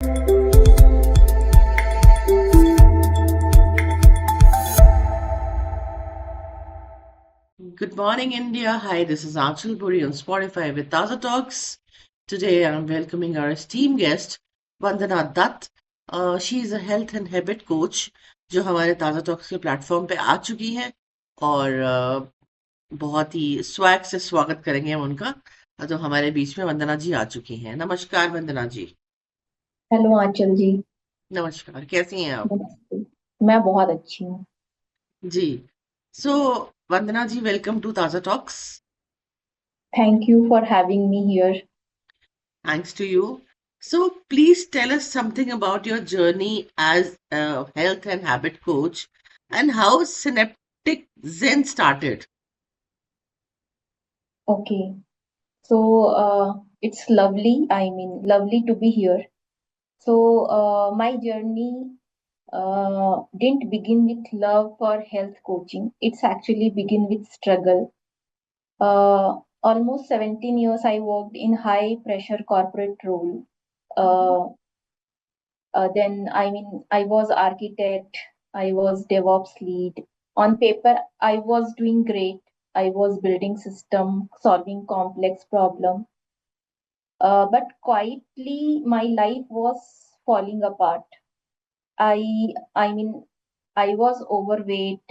Good morning, India. Hi, this is Anshul Puri on Spotify with Taza Talks. Today, I'm welcoming our esteemed guest, Vandana Dutt. She is a health and habit coach जो हमारे ताज़ा talks के platform पे आ चुकी है और बहुत ही swag से स्वागत करेंगे हम उनका जो हमारे बीच में वंदना जी आ चुकी हैं। नमस्कार वंदना जी। हेलो आंचल जी। नमस्कार, कैसी हैं आप? नमस्ते। मैं बहुत अच्छी हूँ। जी। सो वंदना जी, वेलकम टू ताज़ा talks. Thank you for having me here. Thanks to you. So, please tell us something about your journey as a health and habit coach and how Synaptic Zen started. Okay, so it's lovely, I mean lovely to be here. So my journey didn't begin with love for health coaching. It's actually begin with struggle. Almost 17 years I worked in high pressure corporate role. Uh, then I mean I was architect, I was DevOps lead. On paper, I was doing great. I was building system, solving complex problem. But quietly, my life was falling apart. I mean, I was overweight,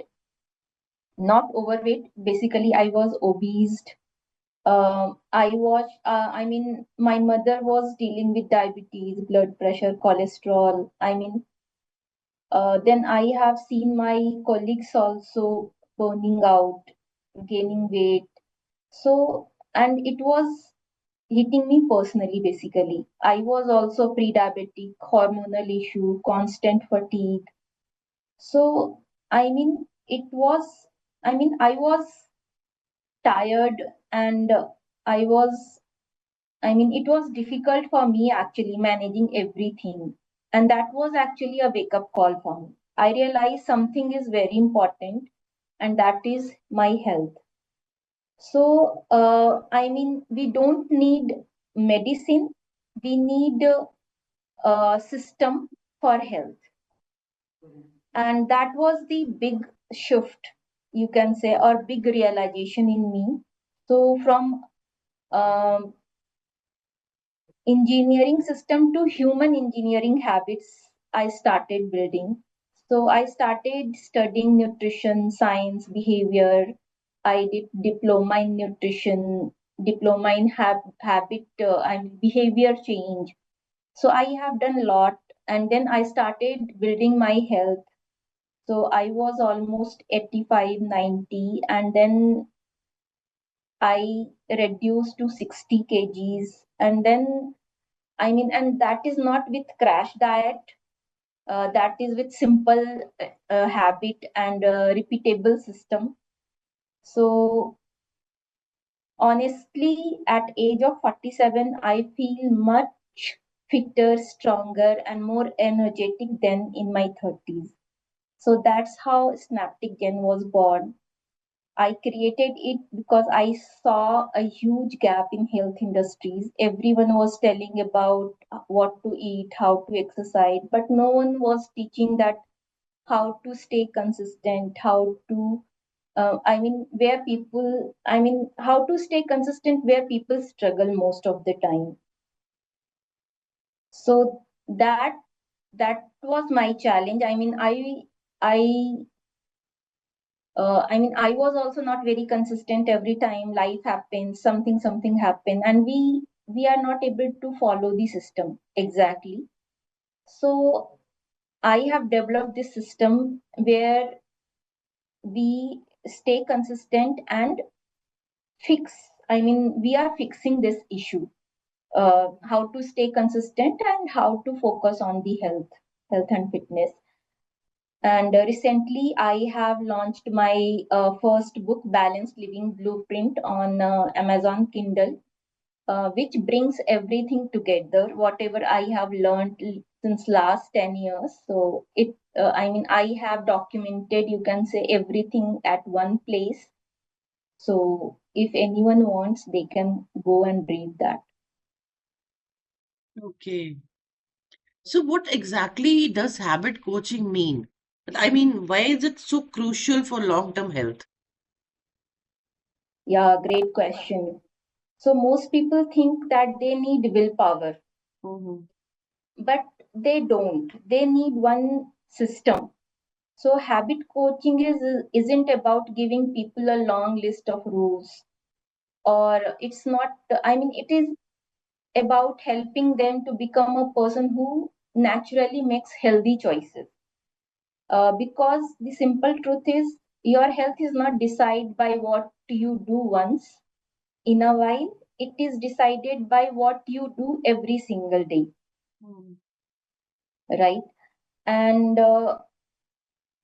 not overweight. Basically, I was obese. I mean, my mother was dealing with diabetes, blood pressure, cholesterol. Then I have seen my colleagues also burning out, gaining weight. So, and it was hitting me personally basically. I was also pre-diabetic, hormonal issue, constant fatigue. So, I mean, it was, I was tired and I was, it was difficult for me actually managing everything. And that was actually a wake up call for me. I realized something is very important, and that is my health. So, we don't need medicine, we need a system for health. And that was the big shift, you can say, or big realization in me. So, from um, engineering system to human engineering habits, I started building. So I started studying nutrition, science, behavior. I did diploma in nutrition, diploma in habit and behavior change. So I have done a lot, and then I started building my health. So I was almost 85, 90, and then I reduced to 60 kgs, and then and that is not with crash diet. That is with simple habit and repeatable system. So honestly, at age of 47, I feel much fitter, stronger, and more energetic than in my 30s. So that's how Snaptic Gen was born. I created it because I saw a huge gap in health industries. Everyone was telling about what to eat, how to exercise, but no one was teaching that how to stay consistent, how to how to stay consistent where people struggle most of the time. So that was my challenge. I I was also not very consistent. Every time life happens, something happened, and we are not able to follow the system exactly. So I have developed this system where we stay consistent and fix. We are fixing this issue. How to stay consistent and how to focus on the health and fitness. And recently, I have launched my first book, Balanced Living Blueprint, on Amazon Kindle, which brings everything together, whatever I have learned since last 10 years. So I have documented, you can say, everything at one place. So if anyone wants, they can go and read that. Okay. So, what exactly does habit coaching mean? I mean, why is it so crucial for long-term health? Yeah, great question. So most people think that they need willpower, Mhm. but they don't. They need one system. So habit coaching isn't about giving people a long list of rules, or it's not, I mean, it is about helping them to become a person who naturally makes healthy choices. Because the simple truth is, your health is not decided by what you do once in a while, it is decided by what you do every single day, Mm. right? And uh,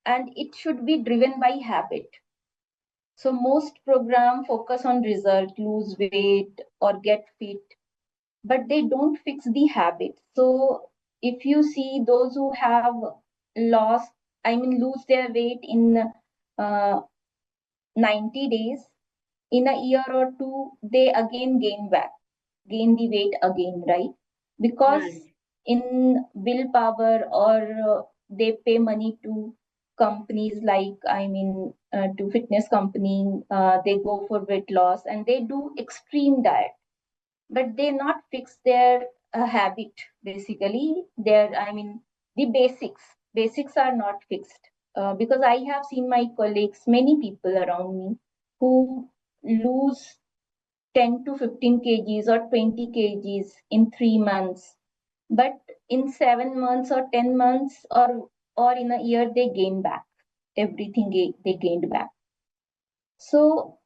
and it should be driven by habit. So most program focus on result, lose weight or get fit, but they don't fix the habit. So if you see those who have lost, I mean, lose their weight in uh, 90 days, in a year or two, they again gain the weight again, right? Right. Because in willpower, or they pay money to companies like, I mean, to fitness company, they go for weight loss and they do extreme diet, but they not fix their habit. Basically, their, I mean, the basics are not fixed. Because I have seen my colleagues, many people around me, who lose 10 to 15 kgs or 20 kgs in 3 months, but in 7 months or 10 months, or in a year, they gain back everything they gained back. So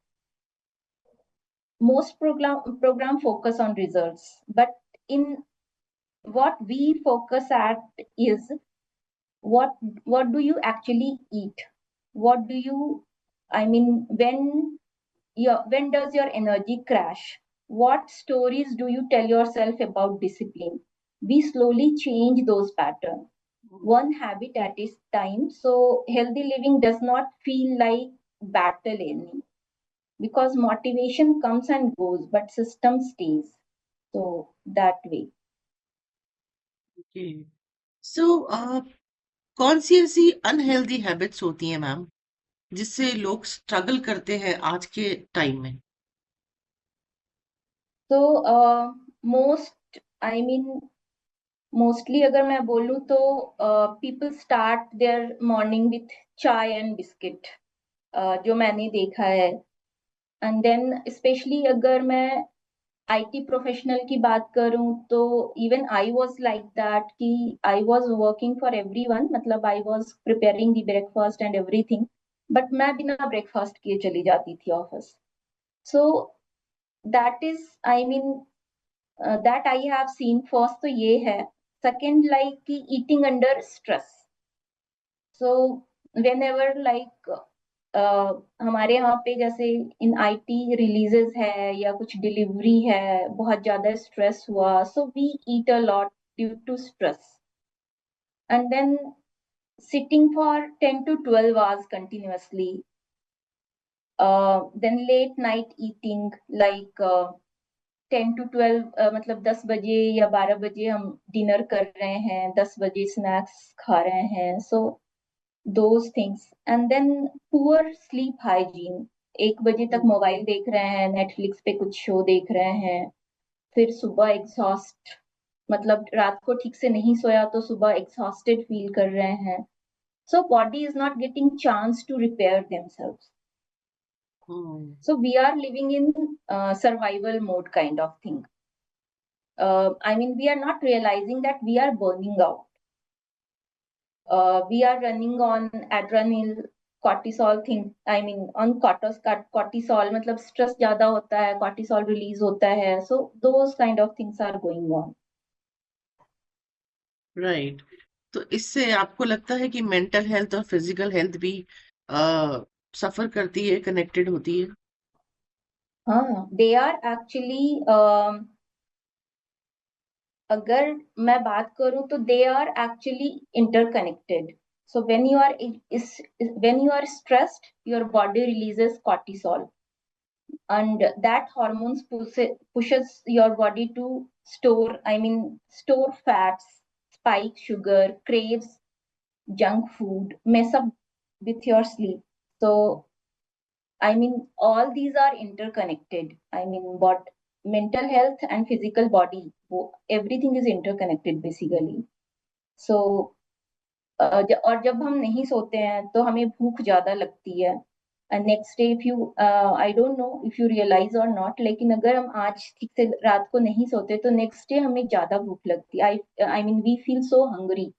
most program focus on results, but in what we focus at is, what what do you actually eat, what do you, I mean, when does your energy crash, what stories do you tell yourself about discipline. We slowly change those patterns, Mm. one habit at a time, so healthy living does not feel like battle anymore, because motivation comes and goes but system stays. So that way. Okay. So, कौन सी ऐसी unhealthy habits होती हैं ma'am जिससे लोग struggle करते हैं आज के टाइम में? तो मोस्ट, आई मीन, मोस्टली अगर मैं बोलूँ तो people start their morning with chai and biscuit, जो मैंने देखा है। एंड देन स्पेशली अगर मैं आईटी प्रोफेशनल की बात करूं, तो even I was like that, कि I was working for everyone, मतलब I was preparing the breakfast and everything, but मैं बिना ब्रेकफास्ट किए चली जाती थी office. So that is, I mean, that I have seen. First तो ये है। सेकंड, लाइक कि eating under stress. So whenever like, हमारे यहाँ पे जैसे इन आईटी रिलीजेस है या कुछ डिलीवरी है, बहुत ज्यादा स्ट्रेस हुआ, so we eat a lot due to stress, and then sitting for 10 to 12 hours continuously, then late night eating, like 10 to 12, मतलब 10 बजे या 12 बजे हम डिनर कर रहे हैं, 10 बजे स्नैक्स खा रहे हैं। So those things, and then poor sleep hygiene, 1 बजे तक हम्म। मोबाइल देख रहे हैं, नेटफ्लिक्स पे कुछ शो देख रहे हैं, फिर सुबह एग्जॉस्ट, मतलब रात को ठीक से नहीं सोया तो सुबह एग्जॉस्टेड फील कर रहे हैं। So body is not getting chance to repair themselves. Hmm. So we are living in survival mode kind of thing. I mean, we are not realizing that we are burning out. We are running on adrenaline, cortisol thing. I mean, on cortisol, मतलब stress ज्यादा होता है, cortisol release होता है. So those kind of things are going on. Right. तो इससे आपको लगता है कि मेंटल हेल्थ और फिजिकल हेल्थ भी सफर करती है, कनेक्टेड होती है? हाँ, they are actually, अगर मैं बात करूं तो they are actually interconnected. So when you are stressed, your body releases cortisol, and that hormones pushes your body to store, I mean, store fats, spike sugar, craves junk food, mess up with your sleep. So, I mean, all these are interconnected. I mean, what mental health and physical body, everything is interconnected basically. So, और जब हम नहीं सोते हैं तो हमें भूख ज्यादा लगती है and next day if you I don't know if you realize और नॉट, लेकिन अगर हम आज ठीक से रात को नहीं सोते तो नेक्स्ट डे हमें ज्यादा भूख लगती है. I mean we feel so hungry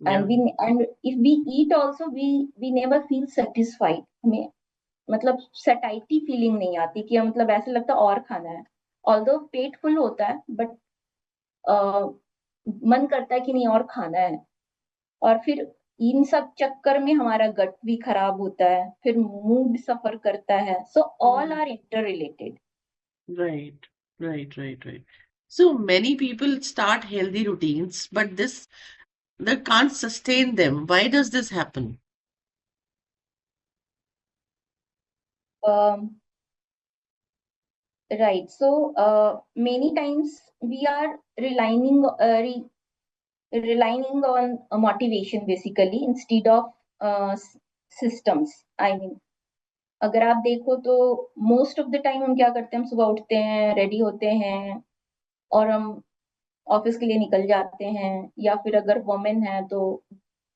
Yeah. and if we eat also we never feel satisfied. हमें मतलब सैटिस्फाइटी फीलिंग नहीं आती कि मतलब ऐसा लगता है और खाना है, ऑल्दो पेट फुल होता है बट मन करता है कि नहीं और खाना है. और फिर इन सब चक्कर में हमारा गट भी खराब होता है, फिर मूड सफर करता है. So all are interrelated. Right, right. So many people start healthy routines, but they can't sustain them. Why does this happen? Right. So many times we are relying on motivation basically instead of systems. I mean, अगर आप देखो तो most of the time हम क्या करते हैं, हम सुबह उठते हैं, रेडी होते हैं और हम ऑफिस के लिए निकल जाते हैं. या फिर अगर वुमेन है तो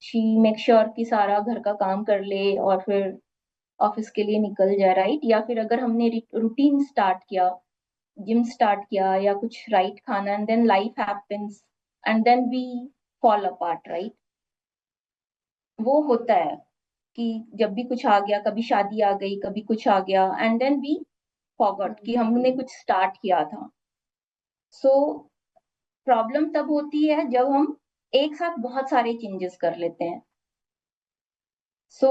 शी मेक श्योर कि सारा घर का काम कर ले और फिर ऑफिस के लिए निकल जाए, राइट. या फिर अगर हमने रूटीन स्टार्ट किया, जिम स्टार्ट किया या कुछ राइट खाना, and then life happens and then we fall apart, right. वो होता है कि जब भी कुछ आ गया, कभी शादी आ गई, कभी कुछ आ गया, एंड देन वी फॉरगॉट कि हमने कुछ स्टार्ट किया था. सो प्रॉब्लम तब होती है जब हम एक साथ बहुत सारे चेंजेस कर लेते हैं. सो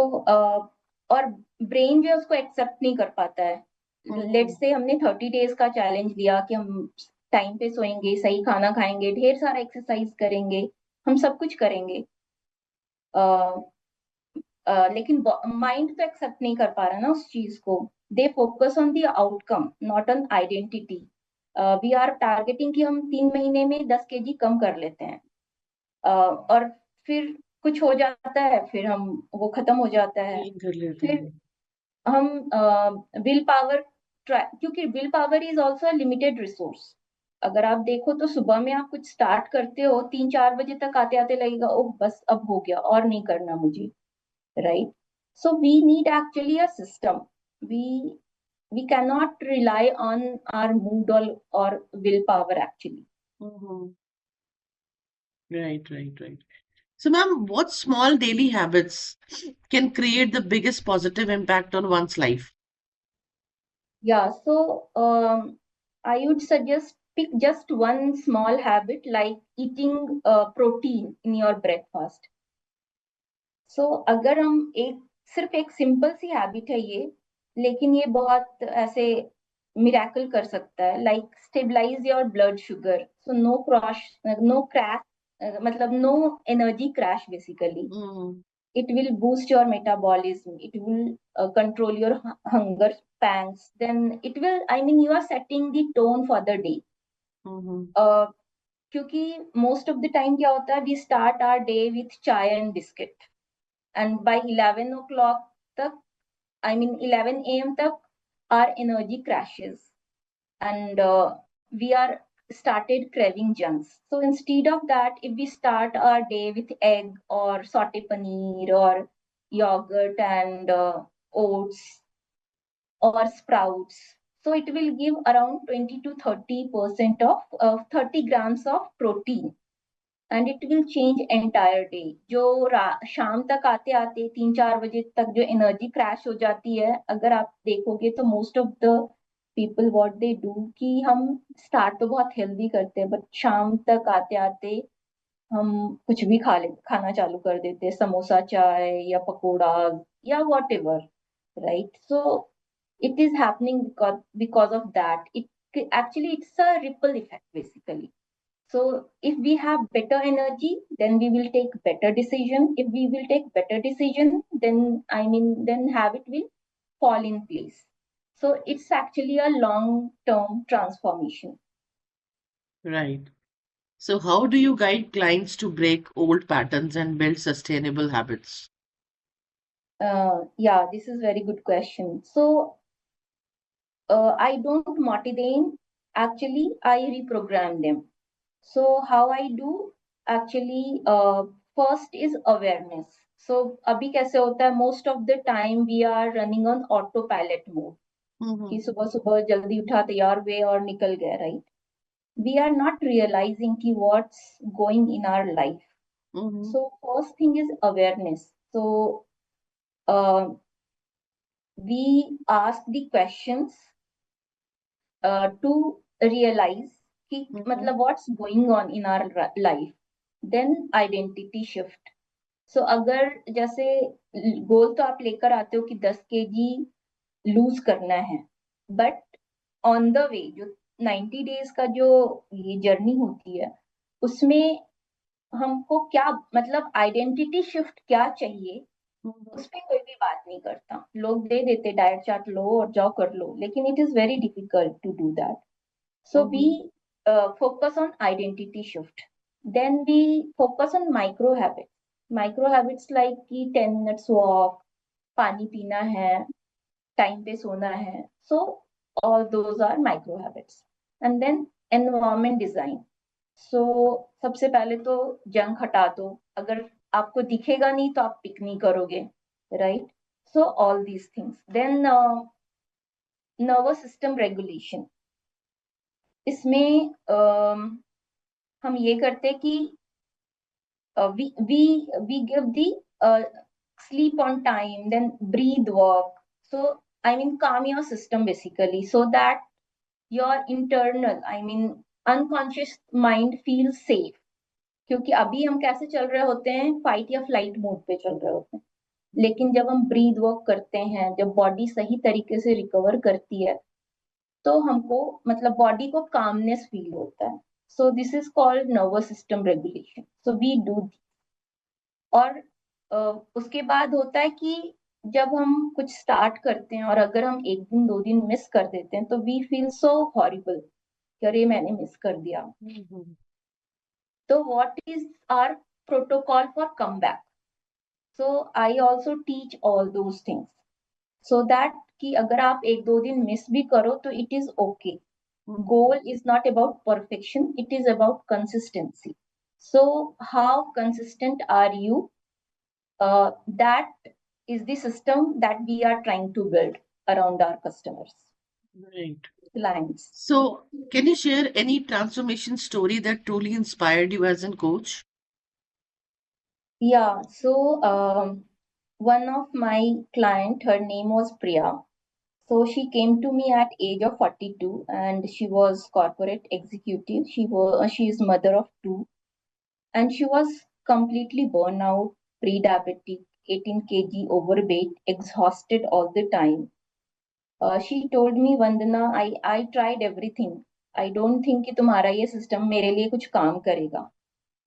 और ब्रेन जो है उसको एक्सेप्ट नहीं कर पाता है. लेट्स से हमने 30 डेज का चैलेंज लिया कि हम टाइम पे सोएंगे, सही खाना खाएंगे, ढेर सारा एक्सरसाइज करेंगे, हम सब कुछ करेंगे. लेकिन माइंड तो एक्सेप्ट नहीं कर पा रहा ना उस चीज को. They focus on the outcome not on identity. We are targeting कि हम 3 महीने में 10 kg कम कर लेते हैं. और फिर कुछ हो जाता है, फिर हम वो खत्म हो जाता है. Gain कर लेते फिर हैं. हम विल पावर क्योंकि will power is also limited resource. अगर आप देखो तो सुबह में आप कुछ स्टार्ट करते हो, 3-4 बजे तक आते आते लगेगा ओह बस अब हो गया और नहीं करना मुझे, right. So we need actually a system. We cannot rely on our mood or willpower actually. Mhm. Right. So, ma'am, what small daily habits can create the biggest positive impact on one's life? Yeah, so I would suggest pick just one small habit like eating protein in your breakfast. So अगर हम सिर्फ एक simple सी habit है ये, लेकिन ये बहुत ऐसे मिरेकल कर सकता है. Like stabilise your blood sugar, so no crash, मतलब no energy crash basically. Mhm. It will boost your metabolism, it will control your hunger pangs, then it will, I mean, you are setting the tone for the day. Mhm. क्योंकि most of the time क्या होता है, we start our day with chai and biscuit and by 11 o'clock tak, I mean 11 a.m. tak, our energy crashes and we are started craving junks. So instead of that, if we start our day with egg or saute paneer or yogurt and oats or sprouts, so it will give around 20 to 30% of 30 grams of protein and it will change entire day. जो शाम तक आते आते 3-4 बजे तक जो energy crash हो जाती है, अगर आप देखोगे तो most of the people what they do कि हम स्टार्ट तो बहुत हेल्दी करते हैं बट शाम तक आते आते हम कुछ भी खाना चालू कर देते हैं, समोसा चाय या पकोड़ा या what ever, right. So it is happening because of that. It actually it's a ripple effect basically. So if we have better energy, then we will take better decision. If we will take better decision, then I mean, then habit will fall in place. So it's actually a long-term transformation. Right. So, how do you guide clients to break old patterns and build sustainable habits? Yeah, this is very good question. So I don't motivate them. Actually, I reprogram them. So how I do actually first is awareness. So अभी कैसे होता है most of the time we are running on autopilot mode कि Mm-hmm. सुबह सुबह जल्दी उठा तैयार हुए और निकल गए, right? We are not realizing कि what's going in our life. Mm-hmm. So first thing is awareness. So uh, we ask the questions to realize कि Mm-hmm. मतलब what's going on in our life, then identity shift. So अगर जैसे गोल तो आप लेकर आते हो कि 10 kg लूज करना है, बट ऑन द वे जो 90 days का जो ये जर्नी होती है उसमें हमको क्या मतलब आइडेंटिटी शिफ्ट क्या चाहिए, Mm-hmm. उस पे कोई भी बात नहीं करता। लोग दे देते डाइट चार्ट लो और जाओ कर लो, लेकिन it is very difficult to do that. So we Mm-hmm. focus on identity shift. Then we focus on micro habits. Micro habits like कि 10 minutes walk, पानी पीना है, time पे सोना है. So all those are micro habits. And then environment design. So सबसे पहले तो जंक हटा दो। अगर आपको दिखेगा नहीं तो आप पिक नहीं करोगे, right? So all these things. Then nervous system regulation. इसमें हम ये करते हैं कि we give the sleep on time, then breathe work. So I mean calm your system basically so that your internal, I mean unconscious mind feels safe. क्योंकि अभी हम कैसे चल रहे होते हैं, फाइट या फ्लाइट मोड पे चल रहे होते हैं। लेकिन जब हम ब्रीद वर्क करते हैं, जब बॉडी सही तरीके से रिकवर करती है, तो हमको मतलब बॉडी को कामनेस फील होता है। So this is called nervous system regulation. So we do. और उसके बाद होता है कि जब हम कुछ स्टार्ट करते हैं और अगर हम एक दिन दो दिन मिस कर देते हैं तो वी फील सो हॉरिबल कि अरे मैंने मिस कर दिया। Mm-hmm. तो what is our protocol for come back? So I also teach all those things so that कि अगर आप एक दो दिन मिस भी करो तो it is okay. Mm-hmm. Goal is not about perfection, it is about consistency. So how consistent are you? That is the system that we are trying to build around our customers, Right. clients. So, can you share any transformation story that truly inspired you as a coach? Yeah, so one of my client, her name was Priya. So she came to me at age of 42 and she was corporate executive. She is mother of two and she was completely burnt out, pre-diabetic, 18 kg overweight, exhausted all the time. She told me, Vandana, I tried everything. I don't think कि तुम्हारा ये system मेरे लिए कुछ काम करेगा.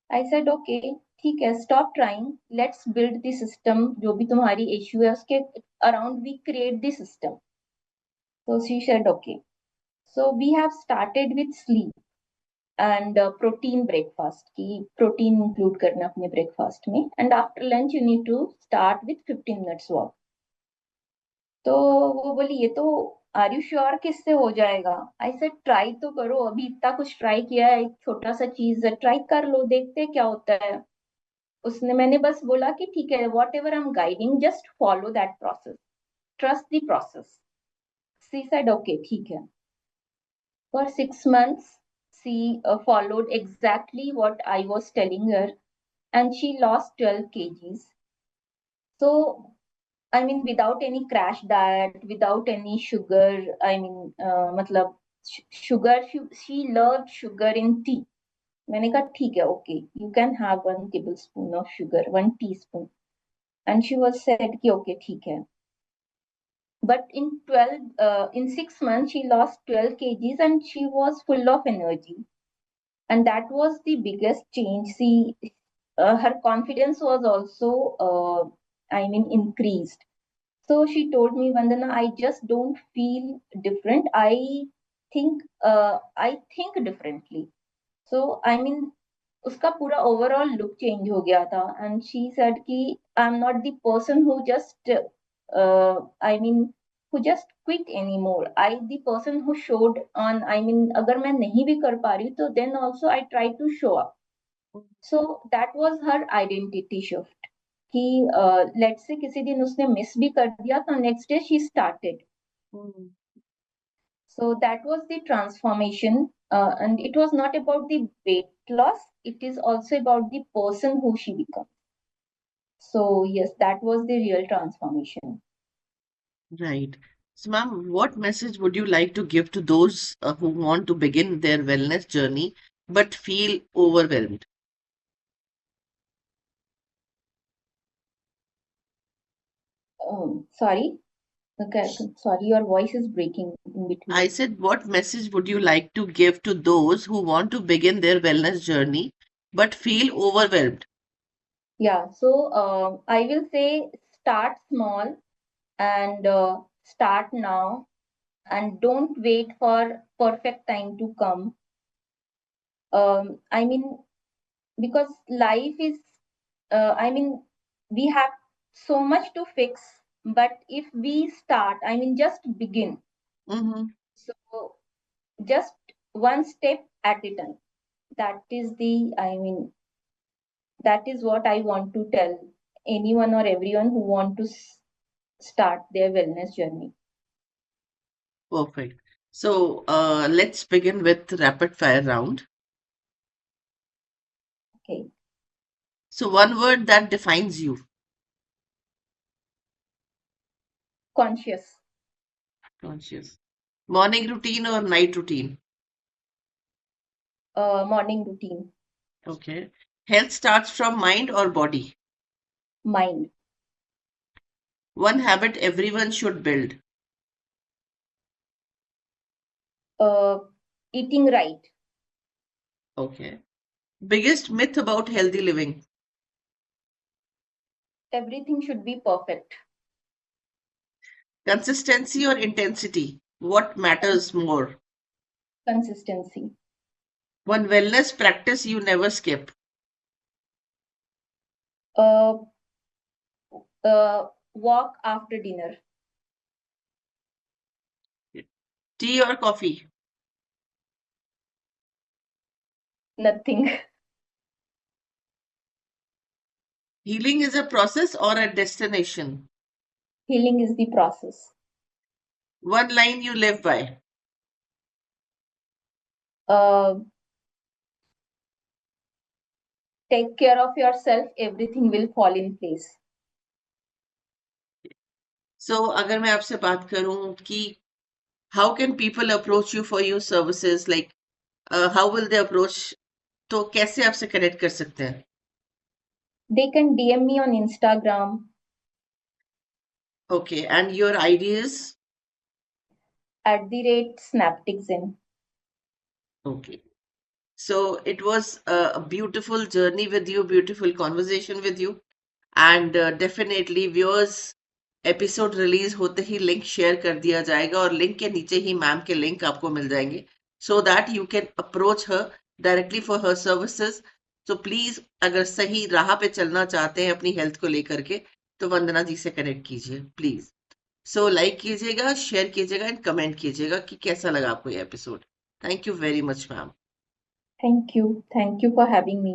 I said, okay, ठीक है, stop trying. Let's build the system. जो भी तुम्हारी issue है उसके around we create the system. So she said, okay. So we have started with sleep and protein breakfast. कि protein include करना अपने breakfast में. And after lunch you need to start with 15 minutes walk. तो वो बोली ये तो are you sure कि इससे हो जाएगा? आई सेड ट्राई तो करो, अभी इतना कुछ ट्राई किया है, एक छोटा सा चीज है, ट्राई कर लो, देखते हैं क्या होता है। उसने मैंने बस बोला कि ठीक है, whatever I am guiding just follow that process, trust the process. She said okay ठीक है। फॉर 6 months she followed exactly what I was telling her and she lost 12 kgs. So I mean, without any crash diet, without any sugar. I mean, मतलब sugar. She loved sugar in tea. मैंने कहा ठीक है, okay, you can have 1 tablespoon of sugar, 1 teaspoon. And she was said कि okay, ठीक है. But in 6 months, she lost 12 kgs and she was full of energy. And that was the biggest change. See, her confidence was also, I mean, increased. So she told me, Vandana, I just don't feel different. I think differently. So I mean, उसका पूरा overall look change हो गया था and she said कि I am not the person who just I mean who just quit any more I the person who showed on I mean अगर मैं नहीं भी कर पा रही हूँ तो then also I try to show up so that was her identity shift कि लेट्स से किसी दिन उसने मिस भी कर दिया तो next day she started. Hmm. So that was the transformation, and it was not about the weight loss, it is also about the person who she becomes. So, yes, that was the real transformation. Right. So, ma'am, what message would you like to give to those who want to begin their wellness journey but feel overwhelmed? Sorry, okay, sorry, your voice is breaking in I between. said, what message would you like to give to those who want to begin their wellness journey but feel overwhelmed? Yeah, so I will say start small and start now and don't wait for perfect time to come. I mean, because life is I mean, we have so much to fix, but if we start, I mean, just begin. Mm-hmm. So, just one step at a time. That is I mean, that is what I want to tell anyone or everyone who want to start their wellness journey. Perfect. So, let's begin with rapid fire round. Okay. So, one word that defines you. Conscious, Conscious. Morning routine or night routine? morning routine, Okay. Health starts from mind or body? mind, One habit everyone should build. uh, eating right. Okay. Biggest myth about healthy living. Everything should be perfect. Consistency or intensity? What matters more? Consistency. One wellness practice you never skip. Uh, walk after dinner. Tea or coffee? Nothing. Healing is a process or a destination. Healing is the process. One line you live by. Uh, take care of yourself, everything will fall in place. So, अगर मैं आपसे बात करूं कि how can people approach you for your services? Like, how will they approach? तो कैसे आपसे connect कर सकते हैं? They can DM me on Instagram Okay, and your ideas? @snaptixin. Okay. So it was a beautiful journey with you, beautiful conversation with you, and definitely viewers episode release होते ही link share कर दिया जाएगा और link के नीचे ही ma'am के link आपको मिल जाएंगे so that you can approach her directly for her services so please अगर सही राह पे चलना चाहते हैं अपनी हेल्थ को लेकर के तो वंदना जी से कनेक्ट कीजिए प्लीज सो लाइक कीजिएगा शेयर कीजिएगा एंड कमेंट कीजिएगा कि कैसा लगा आपको ये episode thank you very much ma'am Thank you. Thank you for having me.